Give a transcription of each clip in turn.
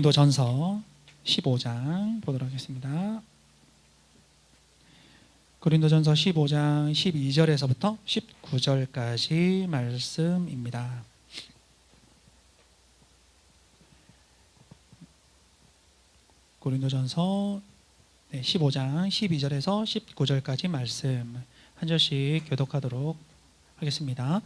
고린도전서 15장 보도록 하겠습니다. 고린도전서 15장 12절에서부터 19절까지 말씀입니다. 고린도전서 15장 12절에서 19절까지 말씀 한 절씩 교독하도록 하겠습니다.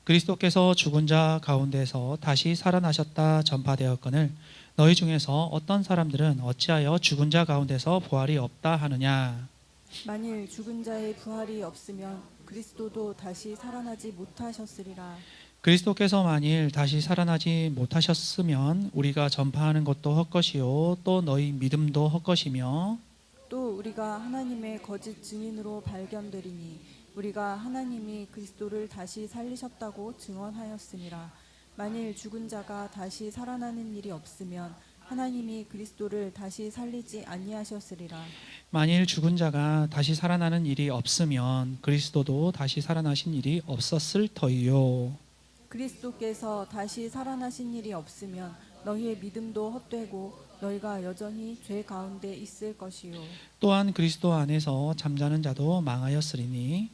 그리스도께서 죽은 자 가운데서 다시 살아나셨다 전파되었거늘 너희 중에서 어떤 사람들은 어찌하여 죽은 자 가운데서 부활이 없다 하느냐. 만일 죽은 자의 부활이 없으면 그리스도도 다시 살아나지 못하셨으리라. 그리스도께서 만일 다시 살아나지 못하셨으면 우리가 전파하는 것도 헛것이요 또 너희 믿음도 헛것이며 또 우리가 하나님의 거짓 증인으로 발견되리니 우리가 하나님이 그리스도를 다시 살리셨다고 증언하였음이라. 만일 죽은 자가 다시 살아나는 일이 없으면 하나님이 그리스도를 다시 살리지 아니하셨으리라. 만일 죽은 자가 다시 살아나는 일이 없으면 그리스도도 다시 살아나신 일이 없었을 터이요. 그리스도께서 다시 살아나신 일이 없으면 너희의 믿음도 헛되고 너희가 여전히 죄 가운데 있을 것이요. 또한 그리스도 안에서 잠자는 자도 망하였으리니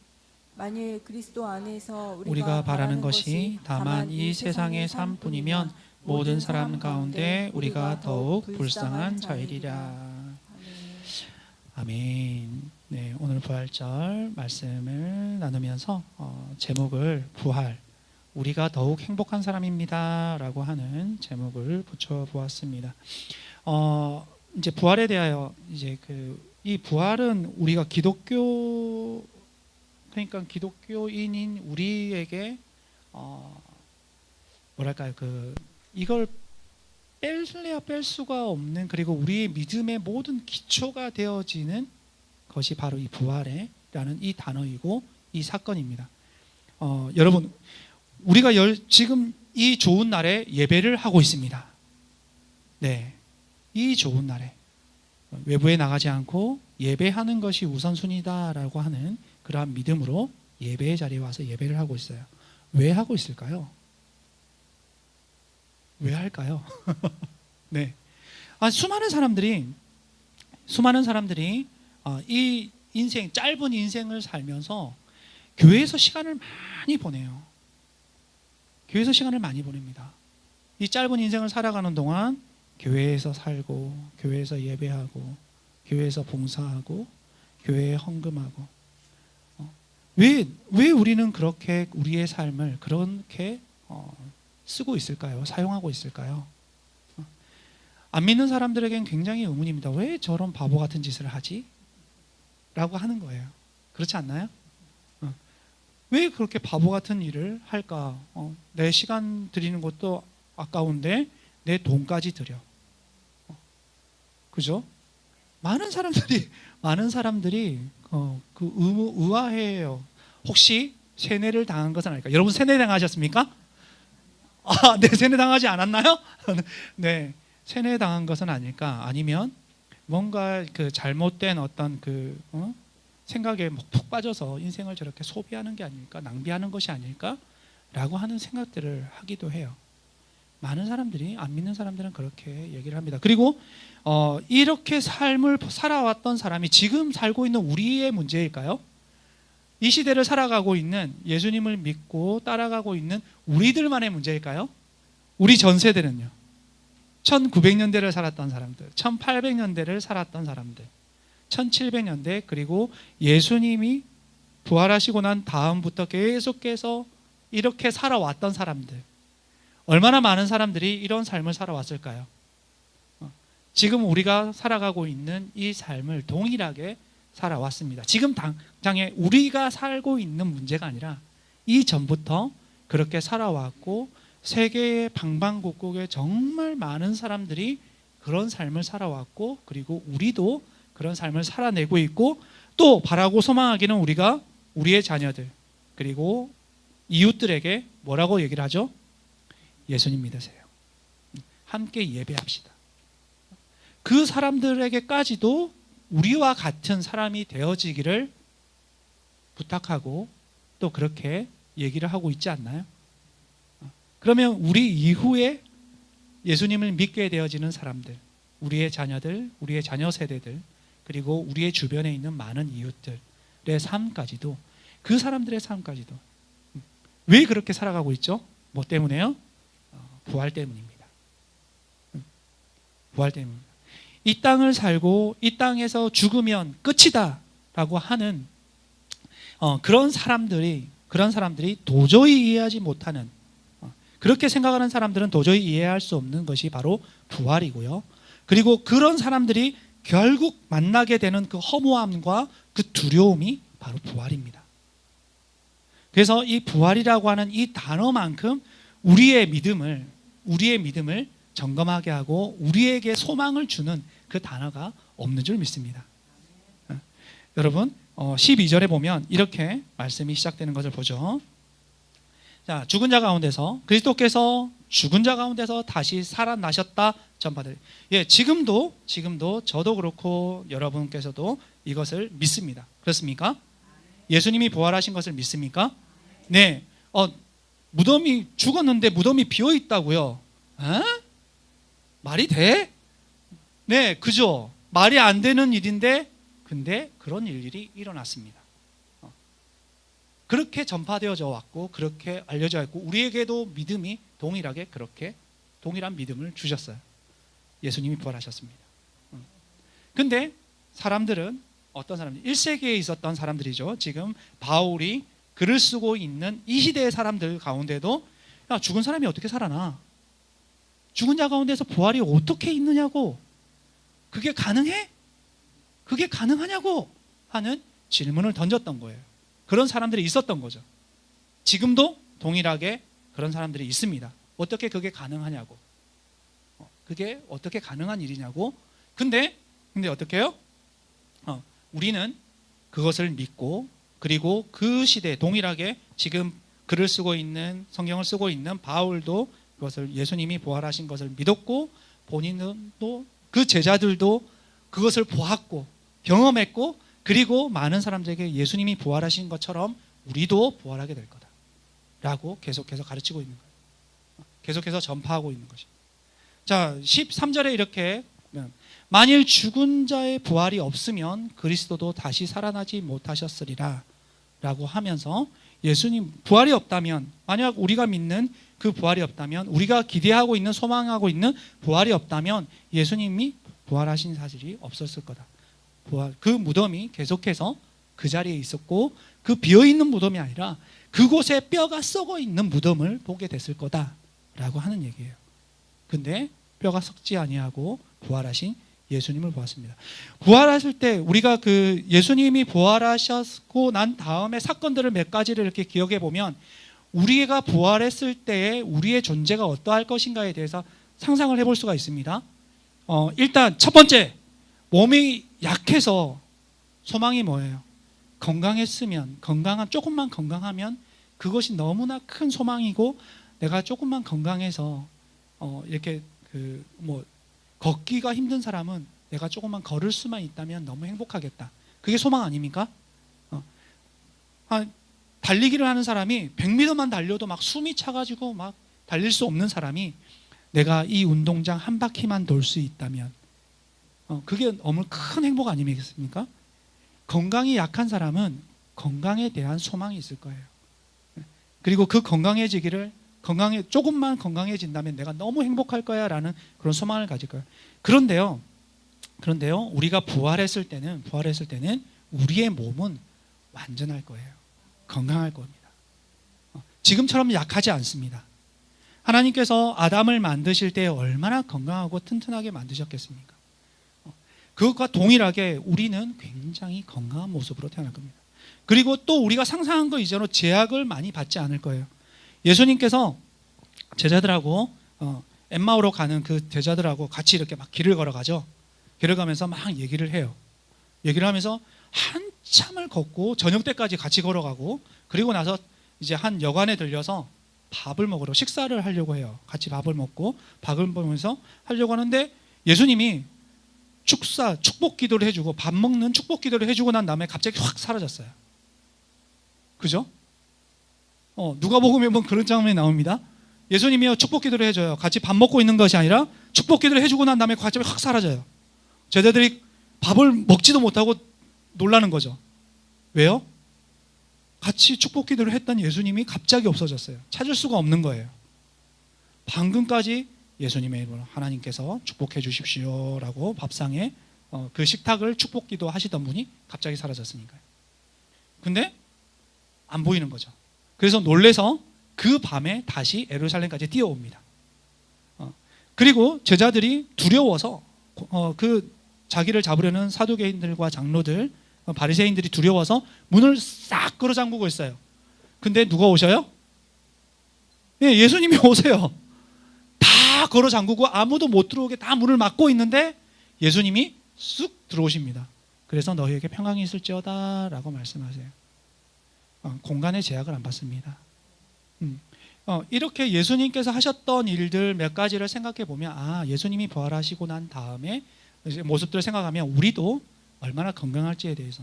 만일 그리스도 안에서 우리가 바라는 것이 다만 이 세상의 삶뿐이면 모든 사람 가운데 우리가 더욱 불쌍한 자이리라. 아멘. 네, 오늘 부활절 말씀을 나누면서 제목을 부활, 우리가 더욱 행복한 사람입니다 라고 하는 제목을 붙여보았습니다. 이제 부활에 대하여 이제 이 부활은 우리가 그러니까 기독교인인 우리에게 뭐랄까요, 이걸 뺄래야 뺄 수가 없는, 그리고 우리의 믿음의 모든 기초가 되어지는 것이 바로 이 부활이라는 이 단어이고 이 사건입니다. 여러분, 우리가 지금 이 좋은 날에 예배를 하고 있습니다. 네, 이 좋은 날에 외부에 나가지 않고 예배하는 것이 우선순위다라고 하는 그러한 믿음으로 예배의 자리에 와서 예배를 하고 있어요. 왜 하고 있을까요? 왜 할까요? 네, 수많은 사람들이 이 인생, 짧은 인생을 살면서 교회에서 시간을 많이 보내요. 교회에서 시간을 많이 보냅니다. 이 짧은 인생을 살아가는 동안 교회에서 살고, 교회에서 예배하고, 교회에서 봉사하고, 교회에 헌금하고. 왜 우리는 그렇게 우리의 삶을 그렇게 쓰고 있을까요? 사용하고 있을까요? 안 믿는 사람들에겐 굉장히 의문입니다. 왜 저런 바보 같은 짓을 하지? 라고 하는 거예요. 그렇지 않나요? 왜 그렇게 바보 같은 일을 할까? 내 시간 드리는 것도 아까운데 내 돈까지 드려. 그죠? 많은 사람들이 의아해요. 혹시 세뇌를 당한 것은 아닐까? 여러분 세뇌 당하셨습니까? 네, 세뇌 당하지 않았나요? 네, 세뇌 당한 것은 아닐까? 아니면 뭔가 잘못된 어떤 생각에 푹 빠져서 인생을 저렇게 소비하는 게 아닐까? 낭비하는 것이 아닐까?라고 하는 생각들을 하기도 해요. 많은 사람들이, 안 믿는 사람들은 그렇게 얘기를 합니다. 그리고 이렇게 삶을 살아왔던 사람이 지금 살고 있는 우리의 문제일까요? 이 시대를 살아가고 있는, 예수님을 믿고 따라가고 있는 우리들만의 문제일까요? 우리 전 세대는요, 1900년대를 살았던 사람들, 1800년대를 살았던 사람들, 1700년대, 그리고 예수님이 부활하시고 난 다음부터 계속해서 이렇게 살아왔던 사람들, 얼마나 많은 사람들이 이런 삶을 살아왔을까요? 지금 우리가 살아가고 있는 이 삶을 동일하게 살아왔습니다. 지금 당장에 우리가 살고 있는 문제가 아니라 이전부터 그렇게 살아왔고, 세계의 방방곡곡에 정말 많은 사람들이 그런 삶을 살아왔고, 그리고 우리도 그런 삶을 살아내고 있고, 또 바라고 소망하기는 우리가 우리의 자녀들 그리고 이웃들에게 뭐라고 얘기를 하죠? 예수님 믿으세요. 함께 예배합시다. 그 사람들에게까지도 우리와 같은 사람이 되어지기를 부탁하고 또 그렇게 얘기를 하고 있지 않나요? 그러면 우리 이후에 예수님을 믿게 되어지는 사람들, 우리의 자녀들, 우리의 자녀 세대들, 그리고 우리의 주변에 있는 많은 이웃들의 삶까지도, 그 사람들의 삶까지도 왜 그렇게 살아가고 있죠? 뭐 때문에요? 부활 때문입니다. 부활 때문입니다. 이 땅을 살고 이 땅에서 죽으면 끝이다 라고 하는 그런 사람들이 도저히 이해하지 못하는, 그렇게 생각하는 사람들은 도저히 이해할 수 없는 것이 바로 부활이고요. 그리고 그런 사람들이 결국 만나게 되는 그 허무함과 그 두려움이 바로 부활입니다. 그래서 이 부활이라고 하는 이 단어만큼 우리의 믿음을 점검하게 하고 우리에게 소망을 주는 그 단어가 없는 줄 믿습니다. 여러분 12절에 보면 이렇게 말씀이 시작되는 것을 보죠. 자, 죽은 자 가운데서 그리스도께서 죽은 자 가운데서 다시 살아나셨다 전파들. 예, 지금도 저도 그렇고 여러분께서도 이것을 믿습니다. 그렇습니까? 예수님이 부활하신 것을 믿습니까? 네. 무덤이 죽었는데 무덤이 비어 있다고요? 말이 돼? 네, 그죠? 말이 안 되는 일인데, 근데 그런 일들이 일어났습니다. 그렇게 전파되어져 왔고, 그렇게 알려져 있고, 우리에게도 믿음이 동일하게 그렇게 동일한 믿음을 주셨어요. 예수님이 부활하셨습니다. 근데 사람들은 어떤 사람들? 1세기에 있었던 사람들이죠. 지금 바울이 글을 쓰고 있는 이 시대의 사람들 가운데도, 야, 죽은 사람이 어떻게 살아나? 죽은 자 가운데서 부활이 어떻게 있느냐고, 그게 가능해? 그게 가능하냐고 하는 질문을 던졌던 거예요. 그런 사람들이 있었던 거죠. 지금도 동일하게 그런 사람들이 있습니다. 어떻게 그게 가능하냐고, 그게 어떻게 가능한 일이냐고. 근데 어떻게 해요? 우리는 그것을 믿고, 그리고 그 시대에 동일하게 지금 글을 쓰고 있는, 성경을 쓰고 있는 바울도 그것을, 예수님이 부활하신 것을 믿었고, 본인은 또 그 제자들도 그것을 보았고 경험했고, 그리고 많은 사람들에게 예수님이 부활하신 것처럼 우리도 부활하게 될 거다 라고 계속해서 가르치고 있는 거예요. 계속해서 전파하고 있는 것입니다. 자, 13절에 이렇게, 만일 죽은 자의 부활이 없으면 그리스도도 다시 살아나지 못하셨으리라 라고 하면서, 예수님 부활이 없다면, 만약 우리가 믿는 그 부활이 없다면, 우리가 기대하고 있는, 소망하고 있는 부활이 없다면 예수님이 부활하신 사실이 없었을 거다. 그 무덤이 계속해서 그 자리에 있었고, 그 비어있는 무덤이 아니라 그곳에 뼈가 썩어 있는 무덤을 보게 됐을 거다라고 하는 얘기예요. 근데 뼈가 썩지 아니하고 부활하신 예수님을 보았습니다. 부활하실 때 우리가 그 예수님이 부활하셨고 난 다음에 사건들을 몇 가지를 이렇게 기억해 보면, 우리가 부활했을 때의 우리의 존재가 어떠할 것인가에 대해서 상상을 해볼 수가 있습니다. 일단 첫 번째, 몸이 약해서 소망이 뭐예요? 건강했으면, 조금만 건강하면 그것이 너무나 큰 소망이고, 내가 조금만 건강해서 이렇게 걷기가 힘든 사람은 내가 조금만 걸을 수만 있다면 너무 행복하겠다. 그게 소망 아닙니까? 달리기를 하는 사람이 100m만 달려도 막 숨이 차가지고 막 달릴 수 없는 사람이, 내가 이 운동장 한 바퀴만 돌 수 있다면 그게 너무 큰 행복 아니겠습니까? 건강이 약한 사람은 건강에 대한 소망이 있을 거예요. 그리고 그 조금만 건강해진다면 내가 너무 행복할 거야 라는 그런 소망을 가질 거예요. 그런데요, 우리가 부활했을 때는 우리의 몸은 완전할 거예요. 건강할 겁니다. 지금처럼 약하지 않습니다. 하나님께서 아담을 만드실 때 얼마나 건강하고 튼튼하게 만드셨겠습니까? 그것과 동일하게 우리는 굉장히 건강한 모습으로 태어날 겁니다. 그리고 또 우리가 상상한 것 이전으로 제약을 많이 받지 않을 거예요. 예수님께서 제자들하고 엠마오로 가는 그 제자들하고 같이 이렇게 막 길을 걸어가죠. 길을 가면서 막 얘기를 해요. 얘기를 하면서 한참을 걷고 저녁 때까지 같이 걸어가고, 그리고 나서 이제 한 여관에 들려서 밥을 먹으러, 식사를 하려고 해요. 같이 밥을 먹고 밥을 먹으면서 하려고 하는데, 예수님이 축복 기도를 해주고, 밥 먹는 축복 기도를 해주고 난 다음에 갑자기 확 사라졌어요. 그죠? 누가복음에 보면 그런 장면이 나옵니다. 예수님이요 축복 기도를 해줘요. 같이 밥 먹고 있는 것이 아니라 축복 기도를 해주고 난 다음에 갑자기 확 사라져요. 제자들이 밥을 먹지도 못하고 놀라는 거죠. 왜요? 같이 축복 기도를 했던 예수님이 갑자기 없어졌어요. 찾을 수가 없는 거예요. 방금까지 예수님의 이름으로 하나님께서 축복해 주십시오 라고 밥상에 그 식탁을 축복 기도 하시던 분이 갑자기 사라졌으니까요. 근데 안 보이는 거죠. 그래서 놀래서 그 밤에 다시 예루살렘까지 뛰어옵니다. 그리고 제자들이 두려워서 그 자기를 잡으려는 사두개인들과 장로들, 바리새인들이 두려워서 문을 싹 걸어 잠그고 있어요. 근데 누가 오셔요? 네, 예수님이 오세요. 다 걸어 잠그고 아무도 못 들어오게 다 문을 막고 있는데 예수님이 쑥 들어오십니다. 그래서 너희에게 평강이 있을지어다 라고 말씀하세요. 공간의 제약을 안 받습니다. 이렇게 예수님께서 하셨던 일들 몇 가지를 생각해 보면 예수님이 부활하시고 난 다음에 모습들을 생각하면 우리도 얼마나 건강할지에 대해서,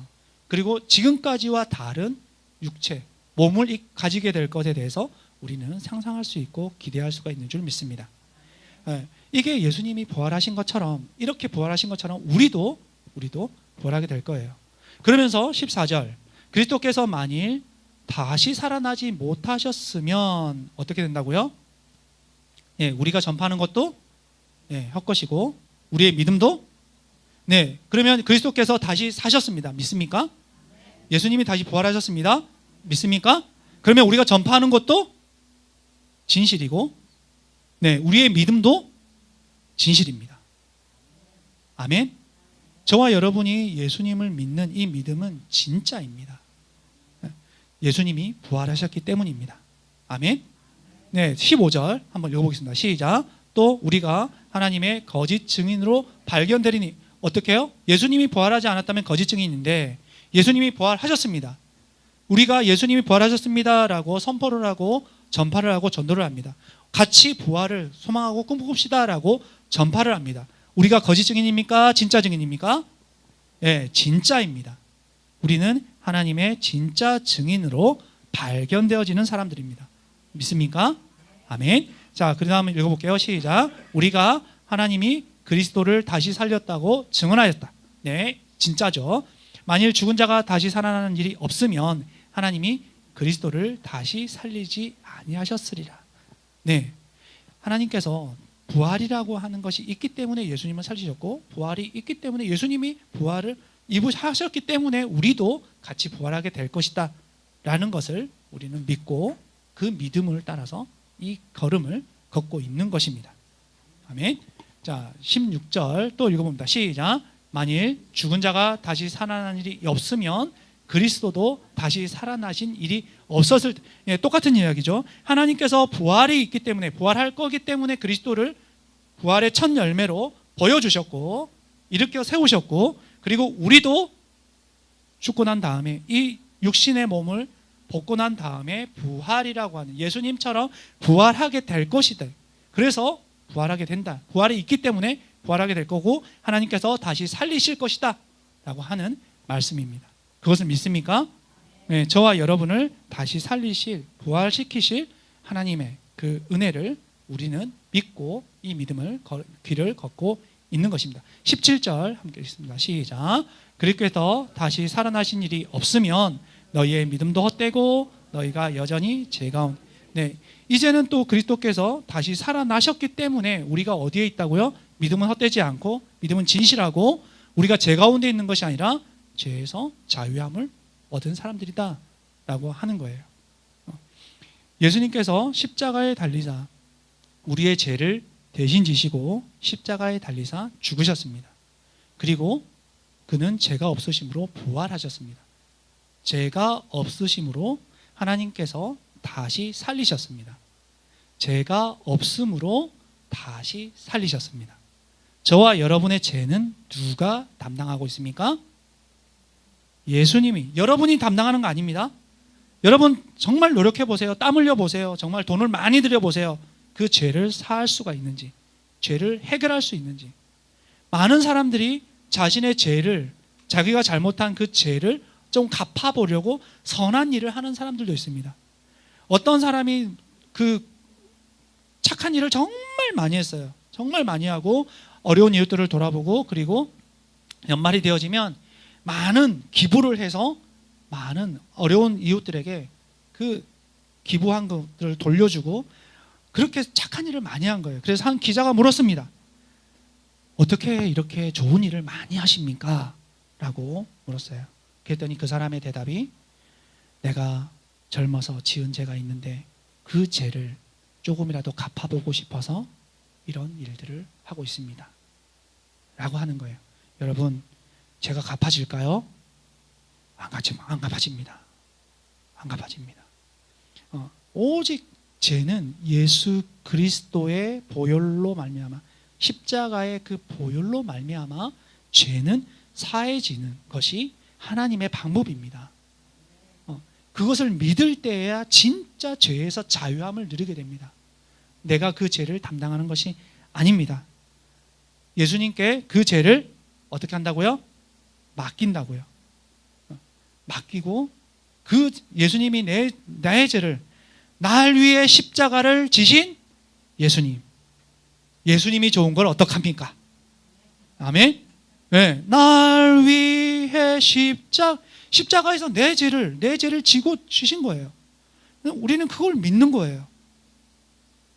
그리고 지금까지와 다른 육체, 몸을 가지게 될 것에 대해서 우리는 상상할 수 있고 기대할 수가 있는 줄 믿습니다. 이게 예수님이 부활하신 것처럼, 이렇게 부활하신 것처럼 우리도 부활하게 될 거예요. 그러면서 14절, 그리스도께서 만일 다시 살아나지 못하셨으면 어떻게 된다고요? 우리가 전파하는 것도 헛것이고 우리의 믿음도 그러면 그리스도께서 다시 사셨습니다. 믿습니까? 예수님이 다시 부활하셨습니다. 믿습니까? 그러면 우리가 전파하는 것도 진실이고 우리의 믿음도 진실입니다. 아멘. 저와 여러분이 예수님을 믿는 이 믿음은 진짜입니다. 예수님이 부활하셨기 때문입니다. 아멘. 15절 한번 읽어보겠습니다. 시작. 또 우리가 하나님의 거짓 증인으로 발견되리니, 어떻게 해요? 예수님이 부활하지 않았다면 거짓 증인인데 예수님이 부활하셨습니다. 우리가 예수님이 부활하셨습니다 라고 선포를 하고 전파를 하고 전도를 합니다. 같이 부활을 소망하고 꿈꿉시다 라고 전파를 합니다. 우리가 거짓 증인입니까? 진짜 증인입니까? 진짜입니다. 우리는 하나님의 진짜 증인으로 발견되어지는 사람들입니다. 믿습니까? 아멘. 자, 그 다음에 읽어볼게요. 시작. 우리가 하나님이 그리스도를 다시 살렸다고 증언하였다. 진짜죠. 만일 죽은 자가 다시 살아나는 일이 없으면 하나님이 그리스도를 다시 살리지 아니하셨으리라. 하나님께서 부활이라고 하는 것이 있기 때문에 예수님을 살리셨고, 부활이 있기 때문에 예수님이 부활을 입으셨기 때문에 우리도 같이 부활하게 될 것이다 라는 것을 우리는 믿고 그 믿음을 따라서 이 걸음을 걷고 있는 것입니다. 아멘. 자, 16절 또 읽어봅니다. 시작. 만일 죽은 자가 다시 살아난 일이 없으면 그리스도도 다시 살아나신 일이 없었을 때, 똑같은 이야기죠. 하나님께서 부활이 있기 때문에, 부활할 거기 때문에 그리스도를 부활의 첫 열매로 보여주셨고 일으켜 세우셨고, 그리고 우리도 죽고 난 다음에 이 육신의 몸을 벗고 난 다음에 부활이라고 하는, 예수님처럼 부활하게 될 것이다. 그래서 부활하게 된다. 부활이 있기 때문에 부활하게 될 거고 하나님께서 다시 살리실 것이다 라고 하는 말씀입니다. 그것을 믿습니까? 저와 여러분을 다시 살리실, 부활시키실 하나님의 그 은혜를 우리는 믿고 이 믿음을 길을 걷고 있는 것입니다. 17절 함께 읽습니다. 시작. 그리스도께서 다시 살아나신 일이 없으면 너희의 믿음도 헛되고 너희가 여전히 제 가운데. 이제는 또 그리스도께서 다시 살아나셨기 때문에 우리가 어디에 있다고요? 믿음은 헛되지 않고 믿음은 진실하고 우리가 제 가운데 있는 것이 아니라 죄에서 자유함을 얻은 사람들이다 라고 하는 거예요. 예수님께서 십자가에 달리사 우리의 죄를 대신 지시고 십자가에 달리사 죽으셨습니다. 그리고 그는 죄가 없으심으로 부활하셨습니다. 죄가 없으심으로 하나님께서 다시 살리셨습니다. 죄가 없음으로 다시 살리셨습니다. 저와 여러분의 죄는 누가 담당하고 있습니까? 예수님이. 여러분이 담당하는 거 아닙니다. 여러분 정말 노력해 보세요. 땀 흘려 보세요. 정말 돈을 많이 들여 보세요. 그 죄를 사할 수가 있는지, 죄를 해결할 수 있는지. 많은 사람들이 자신의 죄를, 자기가 잘못한 그 죄를 좀 갚아보려고 선한 일을 하는 사람들도 있습니다. 어떤 사람이 그 착한 일을 정말 많이 했어요. 정말 많이 하고 어려운 이웃들을 돌아보고, 그리고 연말이 되어지면 많은 기부를 해서 많은 어려운 이웃들에게 그 기부한 것들을 돌려주고, 그렇게 착한 일을 많이 한 거예요. 그래서 한 기자가 물었습니다. 어떻게 이렇게 좋은 일을 많이 하십니까? 라고 물었어요. 그랬더니 그 사람의 대답이, 내가 젊어서 지은 죄가 있는데 그 죄를 조금이라도 갚아보고 싶어서 이런 일들을 하고 있습니다. 라고 하는 거예요. 여러분, 죄가 갚아질까요? 안 갚아집니다. 안 갚아집니다. 오직 죄는 예수 그리스도의 보혈로 말미암아, 십자가의 그 보혈로 말미암아 죄는 사해지는 것이 하나님의 방법입니다. 그것을 믿을 때에야 진짜 죄에서 자유함을 누리게 됩니다. 내가 그 죄를 담당하는 것이 아닙니다. 예수님께 그 죄를 어떻게 한다고요? 맡긴다고요. 맡기고, 그 예수님이 나의 죄를, 날 위해 십자가를 지신 예수님이 좋은 걸 어떡합니까? 아멘. 네, 날 위해 십자가에서 내 죄를 지고 주신 거예요. 우리는 그걸 믿는 거예요.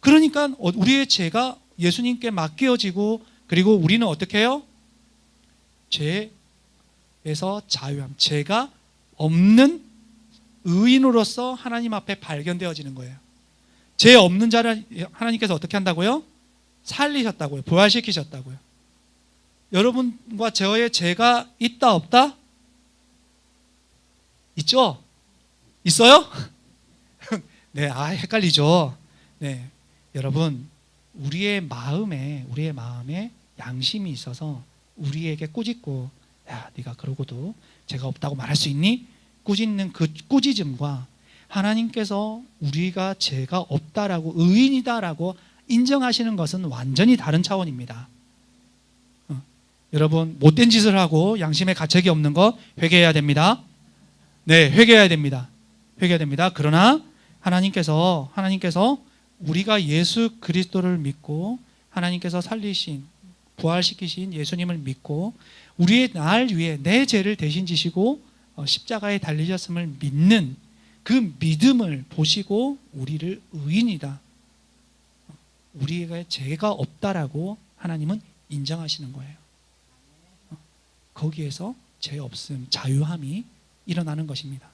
그러니까 우리의 죄가 예수님께 맡겨지고, 그리고 우리는 어떻게 해요? 죄에서 자유함, 죄가 없는 의인으로서 하나님 앞에 발견되어지는 거예요. 죄 없는 자를 하나님께서 어떻게 한다고요? 살리셨다고요. 부활시키셨다고요. 여러분과 저의 죄가 있다 없다? 있죠? 있어요? 네, 헷갈리죠. 네, 여러분, 우리의 마음에 양심이 있어서 우리에게 꾸짖고, 야, 네가 그러고도 죄가 없다고 말할 수 있니? 꾸짖는 그 꾸짖음과 하나님께서 우리가 죄가 없다라고, 의인이다라고 인정하시는 것은 완전히 다른 차원입니다. 여러분, 못된 짓을 하고 양심에 가책이 없는 거 회개해야 됩니다. 네, 회개해야 됩니다. 그러나 하나님께서 우리가 예수 그리스도를 믿고, 하나님께서 살리신, 부활시키신 예수님을 믿고, 우리의 날 위해 내 죄를 대신 지시고 십자가에 달리셨음을 믿는 그 믿음을 보시고 우리를 의인이다, 우리에게 죄가 없다라고 하나님은 인정하시는 거예요. 거기에서 죄 없음, 자유함이 일어나는 것입니다.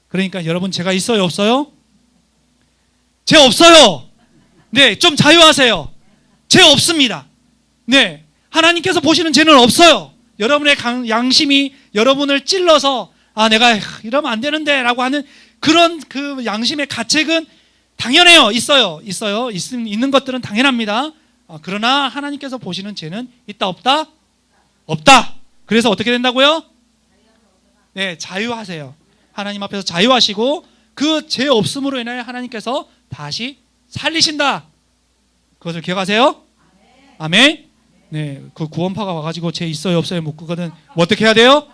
그러니까 여러분, 죄가 있어요, 없어요? 죄 없어요. 네, 좀 자유하세요. 죄 없습니다. 네, 하나님께서 보시는 죄는 없어요. 여러분의 양심이 여러분을 찔러서, 내가 이러면 안 되는데 라고 하는 그런 그 양심의 가책은 당연해요. 있어요. 있는 것들은 당연합니다. 그러나 하나님께서 보시는 죄는 있다 없다? 없다. 그래서 어떻게 된다고요? 네, 자유하세요. 하나님 앞에서 자유하시고, 그 죄 없음으로 인하여 하나님께서 다시 살리신다. 그것을 기억하세요? 아멘. 네, 그 구원파가 와가지고 죄 있어요 없어요 묻거든. 뭐 어떻게 해야 돼요?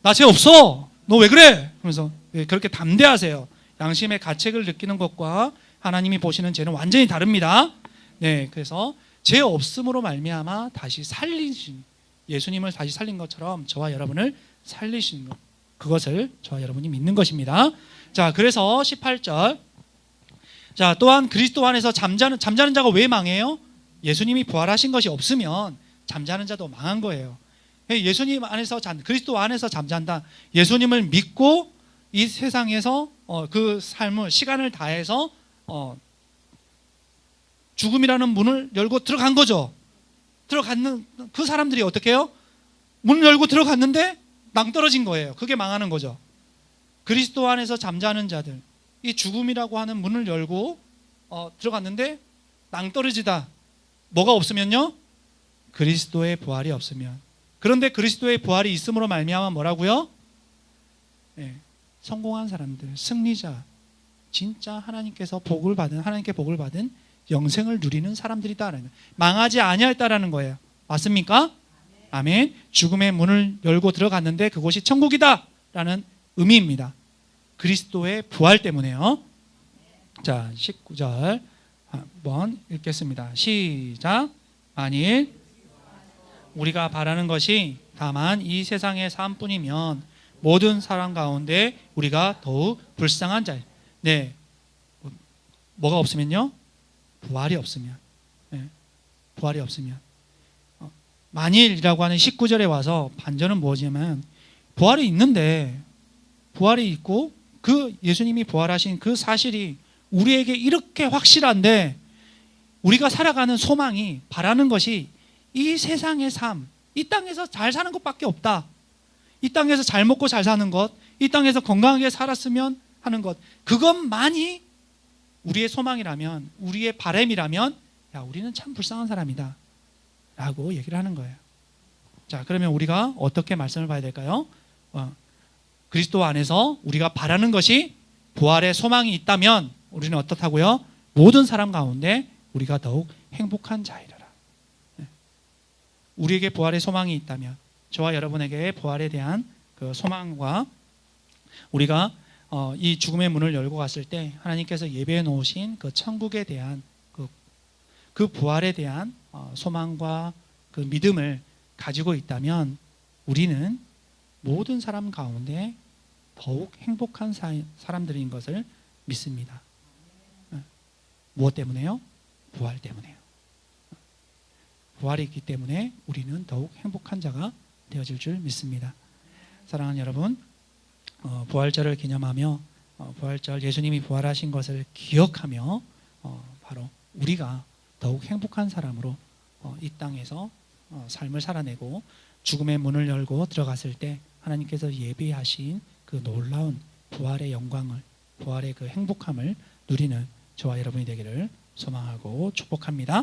나 죄 없어. 너 왜 그래? 그러면서 그렇게 담대하세요. 양심의 가책을 느끼는 것과 하나님이 보시는 죄는 완전히 다릅니다. 네, 그래서 죄 없음으로 말미암아 다시 살리신, 예수님을 다시 살린 것처럼 저와 여러분을 살리신 것, 그것을 저와 여러분이 믿는 것입니다. 자, 그래서 18절. 자, 또한 그리스도 안에서 잠자는 자가 왜 망해요? 예수님이 부활하신 것이 없으면 잠자는 자도 망한 거예요. 예수님 안에서 그리스도 안에서 잠잔다. 예수님을 믿고 이 세상에서 그 삶을, 시간을 다해서 죽음이라는 문을 열고 들어간 거죠. 들어갔는 그 사람들이 어떻게 해요? 문을 열고 들어갔는데 낭떠러진 거예요. 그게 망하는 거죠. 그리스도 안에서 잠자는 자들, 이 죽음이라고 하는 문을 열고 들어갔는데 낭떠러지다. 뭐가 없으면요? 그리스도의 부활이 없으면. 그런데 그리스도의 부활이 있음으로 말미암아 뭐라고요? 네, 성공한 사람들, 승리자, 진짜 하나님께 복을 받은 영생을 누리는 사람들이다. 망하지 아니하였다라는 거예요. 맞습니까? 아멘. 죽음의 문을 열고 들어갔는데 그곳이 천국이다라는 의미입니다. 그리스도의 부활 때문에요. 자, 19절 한번 읽겠습니다. 시작. 만일 우리가 바라는 것이 다만 이 세상의 삶뿐이면 모든 사람 가운데 우리가 더욱 불쌍한 자. 네, 뭐가 없으면요? 부활이 없으면. 네, 부활이 없으면. 만일이라고 하는 19절에 와서 반전은 뭐지만 부활이 있는데 부활이 있고 그 예수님이 부활하신 그 사실이 우리에게 이렇게 확실한데 우리가 살아가는 소망이 바라는 것이 이 세상의 삶, 이 땅에서 잘 사는 것밖에 없다. 이 땅에서 잘 먹고 잘 사는 것, 이 땅에서 건강하게 살았으면 하는 것, 그것만이 우리의 소망이라면, 우리의 바람이라면 야, 우리는 참 불쌍한 사람이다 라고 얘기를 하는 거예요. 자, 그러면 우리가 어떻게 말씀을 봐야 될까요? 그리스도 안에서 우리가 바라는 것이 부활의 소망이 있다면 우리는 어떻다고요? 모든 사람 가운데 우리가 더욱 행복한 자이라. 우리에게 부활의 소망이 있다면 저와 여러분에게 부활에 대한 그 소망과 우리가 이 죽음의 문을 열고 갔을 때 하나님께서 예배해 놓으신 그 천국에 대한 그 부활에 대한 소망과 그 믿음을 가지고 있다면 우리는 모든 사람 가운데 더욱 행복한 사람들인 것을 믿습니다. 무엇 때문에요? 부활 때문에요. 부활이 있기 때문에 우리는 더욱 행복한 자가 되어질 줄 믿습니다. 사랑하는 여러분, 부활절을 기념하며 부활절 예수님이 부활하신 것을 기억하며 바로 우리가 더욱 행복한 사람으로 이 땅에서 삶을 살아내고 죽음의 문을 열고 들어갔을 때 하나님께서 예비하신 그 놀라운 부활의 영광을, 부활의 그 행복함을 누리는 저와 여러분이 되기를 소망하고 축복합니다.